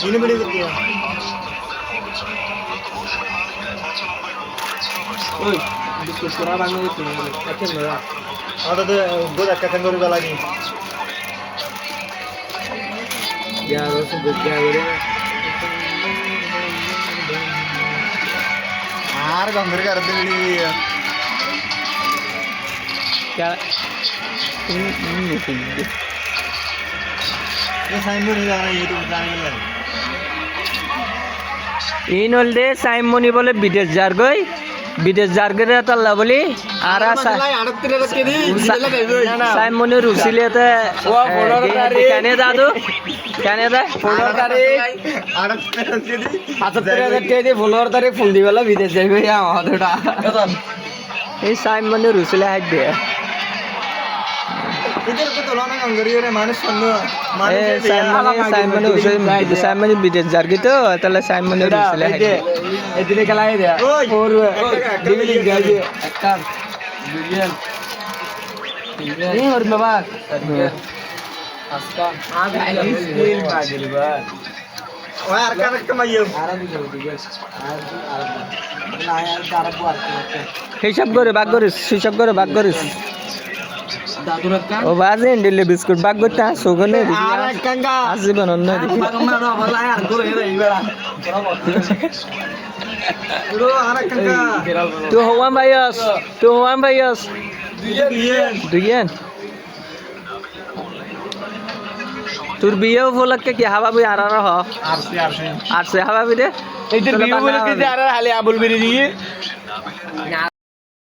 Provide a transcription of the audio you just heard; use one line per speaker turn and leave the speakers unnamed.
ini beli betul.
Oi, biskuit kurang banget itu. Kacang merah.
Ada tuh gue ada kategori lagi.
Ya harus gede gitu.
Gambir कर दिल्ली
क्या ini sih.
ये sign नहीं जाना ये तो जाने लगे
ইন হলদে সাইমনি বলে বিদেশ যার গই বিদেশ যার গরে তাল্লা বলি আর সাইমনি রুসিলে তে কেনে দাদু কেনে দা 15 তারিখ 78,000 টাকা দিয়ে 15 তারিখ ফোন দিবেলা বিদেশ যাইবে আমাদেরটা এই সাইমনি রুসিলে হাইবে
इधर तो तोलाना गंगरी रे माने सन्नो
माने साइमनी विदेश जार गई तो তাহলে সাইমনি রুসিলে হাইবে এদিকে খেলাই দে और दिल्ली गए একটা বিলিয়ন नहीं और बाबा आस्का आज स्किल बाजिल बा
ओए यार का कमाइयो
হিসাব করে ভাগ করিস হিসাব করে ভাগ করিস ও বাজে দিলে বিস্কুট ভাগ করতে সোগনে
আর কাঙ্গা
আসবে না না
bro anak kaঙ্গা
তুই হওয়ান ভাইয়াস দুইয়েন তোর বিয়ে উপলক্ষে কি হাবা বই আর হ আর সে হাবা বই দে
इधर भी बोल के जा रहा है हाले आबुल मेरी जी